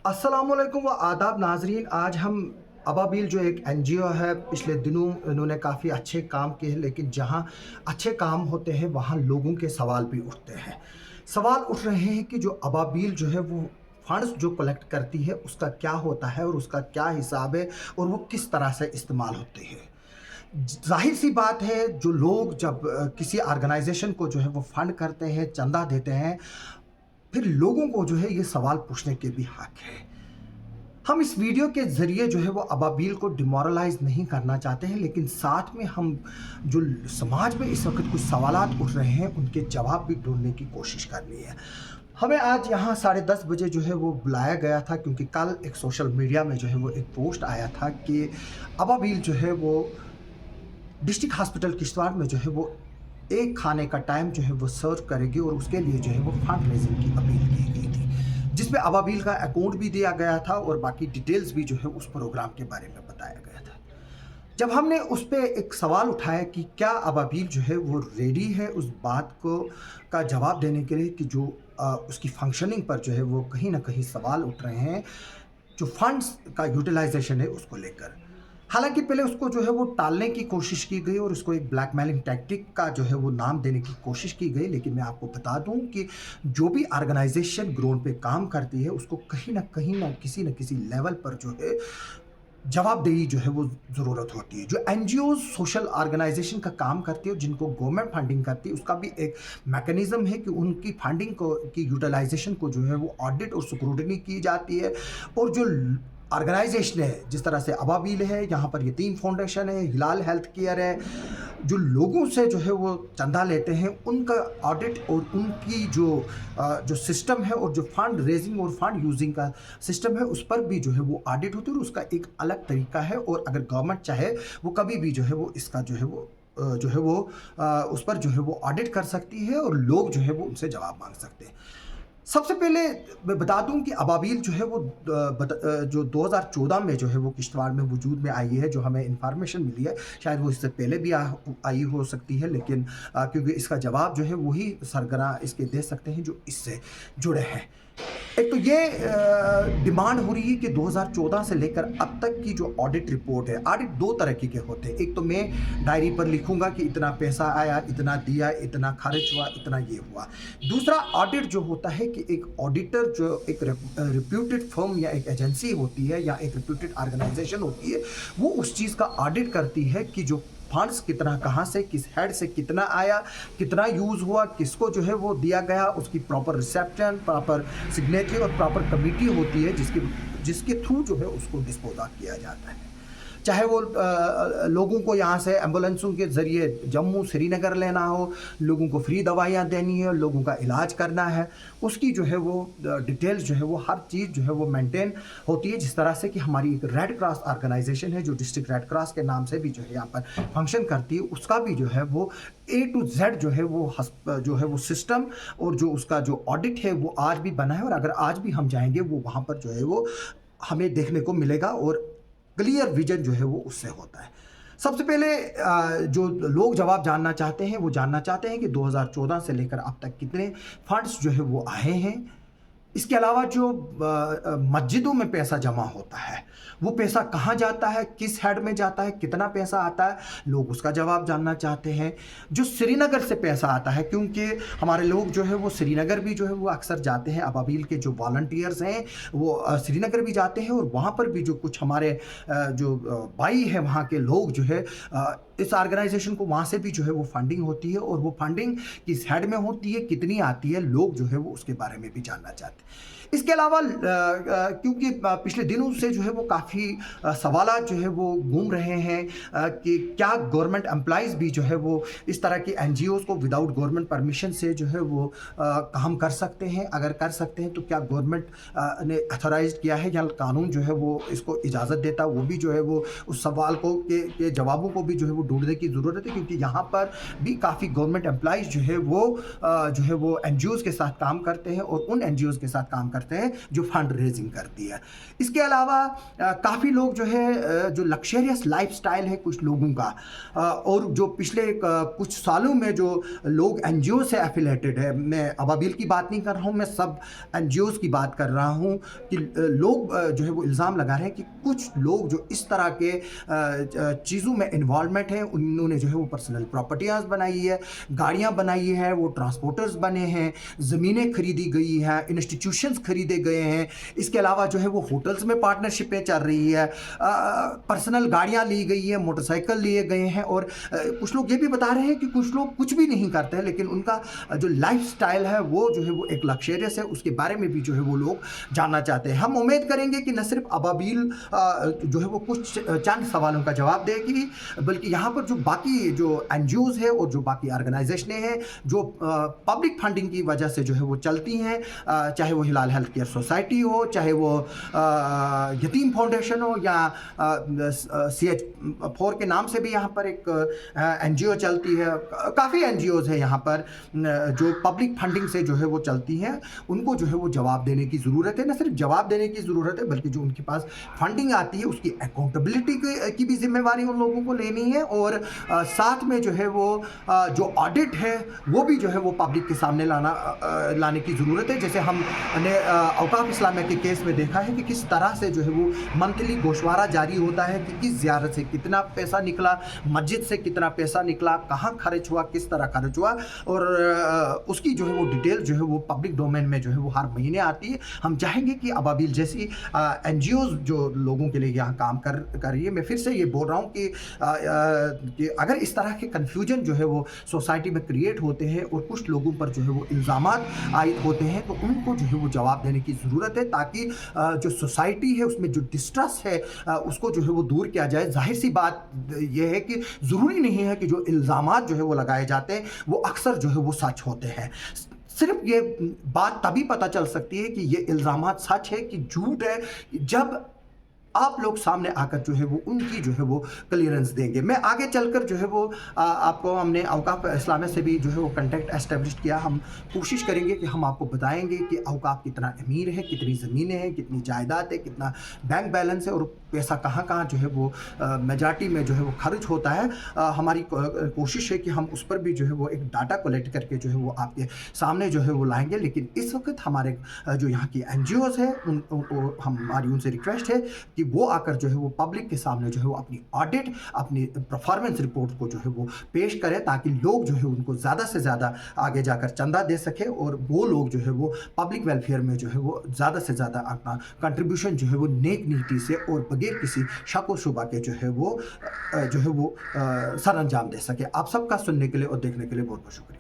अस्सलामुअलैकुम व आदाब नाजरीन। आज हम अबाबिल जो एक एनजीओ है, पिछले दिनों इन्होंने काफ़ी अच्छे काम किए हैं, लेकिन जहां अच्छे काम होते हैं वहां लोगों के सवाल भी उठते हैं। सवाल उठ रहे हैं कि जो अबाबिल जो है वो फंड्स जो कलेक्ट करती है उसका क्या होता है और उसका क्या हिसाब है और वो किस तरह से इस्तेमाल होते हैं। जाहिर सी बात है, जो लोग जब किसी ऑर्गेनाइजेशन को जो है वो फंड करते हैं, चंदा देते हैं, फिर लोगों को जो है ये सवाल पूछने के भी हक है। हम इस वीडियो के ज़रिए जो है वो अबाबिल को डिमोरलाइज़ नहीं करना चाहते हैं, लेकिन साथ में हम जो समाज में इस वक्त कुछ सवालात उठ रहे हैं उनके जवाब भी ढूंढने की कोशिश करनी है। हमें आज यहाँ 10:30 बजे जो है वो बुलाया गया था, क्योंकि कल एक सोशल मीडिया में जो है वो एक पोस्ट आया था कि अबाबिल जो है वो डिस्ट्रिक्ट हॉस्पिटल किश्तवाड़ में जो है वो एक खाने का टाइम जो है वो सर्व करेगी और उसके लिए जो है वो फंड रेजिंग की अपील की गई थी, जिसमें अबाबिल का अकाउंट भी दिया गया था और बाकी डिटेल्स भी जो है उस प्रोग्राम के बारे में बताया गया था। जब हमने उस पर एक सवाल उठाया कि क्या अबाबिल जो है वो रेडी है उस बात को का जवाब देने के लिए कि जो उसकी फंक्शनिंग पर जो है वो कहीं ना कहीं सवाल उठ रहे हैं, जो फंड्स का यूटिलाइजेशन है उसको लेकर। हालांकि पहले उसको जो है वो टालने की कोशिश की गई और उसको एक ब्लैकमेलिंग टैक्टिक का जो है वो नाम देने की कोशिश की गई, लेकिन मैं आपको बता दूं कि जो भी ऑर्गेनाइजेशन ग्राउंड पे काम करती है उसको कहीं ना किसी न किसी लेवल पर जो है जवाबदेही जो है वो ज़रूरत होती है। जो एनजीओ सोशल ऑर्गेनाइजेशन का काम करती है, जिनको गवर्नमेंट फंडिंग करती है, उसका भी एक मैकेनिज़्म है कि उनकी फंडिंग को की यूटिलाइजेशन को जो है वो ऑडिट और स्क्रूटनी की जाती है। और जो ऑर्गेनाइजेशन है, जिस तरह से अबाबिल है, यहाँ पर यतीम फाउंडेशन है, हिलाल हेल्थ केयर है, जो लोगों से जो है वो चंदा लेते हैं, उनका ऑडिट और उनकी जो सिस्टम है और जो फंड रेजिंग और फंड यूजिंग का सिस्टम है उस पर भी जो है वो ऑडिट होती है और उसका एक अलग तरीका है। और अगर गवर्नमेंट चाहे वो कभी भी जो है वो इसका उस पर जो है वो ऑडिट कर सकती है और लोग जो है वो उनसे जवाब मांग सकते हैं। सबसे पहले मैं बता दूं कि अबाबिल जो है वो जो 2014 में जो है वो किश्तवाड़ में वजूद में आई है, जो हमें इंफॉर्मेशन मिली है, शायद वो इससे पहले भी आई हो सकती है, लेकिन क्योंकि इसका जवाब जो है वही सरगना इसके दे सकते हैं जो इससे जुड़े हैं। एक तो ये डिमांड हो रही है कि 2014 से लेकर अब तक की जो ऑडिट रिपोर्ट है, ऑडिट दो तरह के होते हैं। एक तो मैं डायरी पर लिखूंगा कि इतना पैसा आया, इतना दिया, इतना खर्च हुआ, इतना ये हुआ। दूसरा ऑडिट जो होता है कि एक ऑडिटर जो एक रिप्यूटेड फर्म या एक एजेंसी होती है या एक रिप्यूटेड ऑर्गेनाइजेशन होती है, वो उस चीज़ का ऑडिट करती है कि जो फंड्स कितना, कहाँ से, किस हेड से कितना आया, कितना यूज़ हुआ, किसको जो है वो दिया गया, उसकी प्रॉपर रिसेप्शन, प्रॉपर सिग्नेचर और प्रॉपर कमेटी होती है जिसके थ्रू जो है उसको डिस्पोज ऑफ किया जाता है। चाहे वो लोगों को यहाँ से एम्बुलेंसों के ज़रिए जम्मू श्रीनगर लेना हो, लोगों को फ्री दवाइयाँ देनी है, लोगों का इलाज करना है, उसकी जो है वो डिटेल्स जो है वो हर चीज़ जो है वो मेंटेन होती है। जिस तरह से कि हमारी एक रेड क्रॉस ऑर्गेनाइजेशन है जो डिस्ट्रिक्ट रेड क्रॉस के नाम से भी जो है यहाँ पर फंक्शन करती है, उसका भी जो है वो A to Z जो है वो सिस्टम और जो उसका जो ऑडिट है वो आज भी बना है। और अगर आज भी हम जाएंगे वो वहाँ पर जो है वो हमें देखने को मिलेगा और क्लियर विजन जो है वो उससे होता है। सबसे पहले जो लोग जवाब जानना चाहते हैं वो जानना चाहते हैं कि 2014 से लेकर अब तक कितने फंड्स जो है वो आए हैं। इसके अलावा जो मस्जिदों में पैसा जमा होता है वो पैसा कहाँ जाता है, किस हेड में जाता है, कितना पैसा आता है, लोग उसका जवाब जानना चाहते हैं। जो श्रीनगर से पैसा आता है, क्योंकि हमारे लोग जो है वो श्रीनगर भी जो है वो अक्सर जाते हैं, अबाबिल के जो वॉलंटियर्स हैं वो श्रीनगर भी जाते हैं और वहाँ पर भी जो कुछ हमारे जो भाई हैं वहाँ के लोग जो है इस ऑर्गेनाइजेशन को वहाँ से भी जो है वो फंडिंग होती है और वो फंडिंग किस हेड में होती है, कितनी आती है, लोग जो है वो उसके बारे में भी जानना चाहते हैं। इसके अलावा क्योंकि पिछले दिनों से जो है वो काफ़ी सवालात जो है वो घूम रहे हैं कि क्या गवर्नमेंट एम्प्लॉइज़ भी जो है वो इस तरह की एनजीओज़ को विदाउट गवर्नमेंट परमिशन से जो है वो काम कर सकते हैं। अगर कर सकते हैं तो क्या गवर्नमेंट ने अथोराइज किया है या कानून जो है वो इसको इजाज़त देता, वो भी जो है वो उस सवाल को के जवाबों को भी जो है वो ढूँढने की ज़रूरत है, क्योंकि यहाँ पर भी काफ़ी गवर्नमेंट एम्प्लॉइज़ जो है वो एनजीओज़ के साथ काम करते हैं और उन एनजीओज़ के साथ काम करते हैं जो फंड रेज़िंग करती है। इसके अलावा काफ़ी लोग जो है जो लक्ज़रियस लाइफ़स्टाइल है कुछ लोगों का, और जो पिछले कुछ सालों में जो लोग एनजीओ से एफिलिएटेड है, मैं अबाबिल की बात नहीं कर रहा हूँ, मैं सब एनजीओज़ की बात कर रहा हूँ कि लोग जो है वो इल्ज़ाम लगा रहे हैं कि कुछ लोग जो इस तरह के चीज़ों में इन्वॉल्वमेंट हैं, उन्होंने जो है वो पर्सनल प्रॉपर्टीज़ बनाई है, गाड़ियाँ बनाई है, वो ट्रांसपोर्टर्स बने हैं, ज़मीनें खरीदी गई हैं, इंस्टीट्यूशंस खरीदे गए हैं। इसके अलावा जो है वो होटल्स में पार्टनरशिपें चल रही है, पर्सनल गाड़ियाँ ली गई है, मोटरसाइकिल लिए गए हैं, और कुछ लोग ये भी बता रहे हैं कि कुछ लोग कुछ भी नहीं करते हैं, लेकिन उनका जो लाइफ़स्टाइल है वो जो है वो एक लक्ज़रियस है, उसके बारे में भी जो है वो लोग जानना चाहते हैं। हम उम्मीद करेंगे कि न सिर्फ अबाबिल जो है वो कुछ चंद सवालों का जवाब देगी, बल्कि यहाँ पर जो बाकी जो एनजीओज़ है और जो बाकी ऑर्गेनाइजेशनें हैं जो पब्लिक फंडिंग की वजह से जो है वो चलती हैं, चाहे वो हिलाल हेल्थ केयर सोसाइटी हो, चाहे वो यतीम फाउंडेशन हो, या CH4 के नाम से भी यहाँ पर एक एनजीओ चलती है। काफ़ी एनजीओज़ है यहाँ पर जो पब्लिक फंडिंग से जो है वो चलती हैं, उनको जो है वो जवाब देने की ज़रूरत है। न सिर्फ जवाब देने की ज़रूरत है, बल्कि जो उनके पास फंडिंग आती है उसकी अकाउंटेबिलिटी की भी जिम्मेवारी उन लोगों को लेनी है, और साथ में जो है वो जो ऑडिट है वो भी जो है वो पब्लिक के सामने लाने की ज़रूरत है। जैसे हमने औकाफ इस्लामिया के केस में देखा है कि किस तरह से जो है वो मंथली गोशवारा जारी होता है कि किस ज़ियारत से कितना पैसा निकला, मस्जिद से कितना पैसा निकला, कहाँ खर्च हुआ, किस तरह खर्च हुआ, और उसकी जो है वो डिटेल जो है वो पब्लिक डोमेन में जो है वो हर महीने आती है। हम चाहेंगे कि अबाबिल जैसी एनजीओज़ जो लोगों के लिए यहाँ काम कर रही है, मैं फिर से ये बोल रहा हूँ कि अगर इस तरह के कन्फ्यूजन जो है वो सोसाइटी में क्रिएट होते हैं और कुछ लोगों पर जो है वो इल्ज़ामात आयद होते हैं, तो उनको जो है वो जवाब देने की ज़रूरत है, ताकि जो सोसाइटी है उसमें जो डिस्ट्रस्ट है उसको जो है वो दूर किया जाए। जाहिर सी बात यह है कि ज़रूरी नहीं है कि जो इल्ज़ामात जो है वो लगाए जाते हैं वो अक्सर जो है वो सच होते हैं। सिर्फ ये बात तभी पता चल सकती है कि ये इल्ज़ामात सच है कि झूठ है जब आप लोग सामने आकर जो है वो उनकी जो है वो क्लियरेंस देंगे। मैं आगे चलकर जो है वो आपको हमने औकाफ इस्लामिया से भी जो है वो कांटेक्ट एस्टेब्लिश किया। हम कोशिश करेंगे कि हम आपको बताएंगे कि औकाफ कितना अमीर है, कितनी ज़मीनें हैं, कितनी जायदाद है, कितना बैंक बैलेंस है, और पैसा कहाँ कहाँ जो है वो मेजॉरिटी में जो है वो खर्च होता है। हमारी कोशिश है कि हम उस पर भी जो है वो एक डाटा कलेक्ट करके जो है वो आपके सामने जो है वो लाएंगे। लेकिन इस वक्त हमारे जो यहाँ की एनजीओज़ है हमारी उनसे रिक्वेस्ट है कि वो आकर जो है वो पब्लिक के सामने जो है वो अपनी ऑडिट, अपनी परफॉर्मेंस रिपोर्ट को जो है वो पेश करें, ताकि लोग जो है उनको ज़्यादा से ज़्यादा आगे जाकर चंदा दे सके, और वो लोग जो है वो पब्लिक वेलफेयर में जो है वो ज़्यादा से ज़्यादा अपना कंट्रीब्यूशन जो है वो नेक नीति से और बगैर किसी शक व शुबा के जो है वो सर अंजाम दे सके। आप सबका सुनने के लिए और देखने के लिए बहुत बहुत शुक्रिया।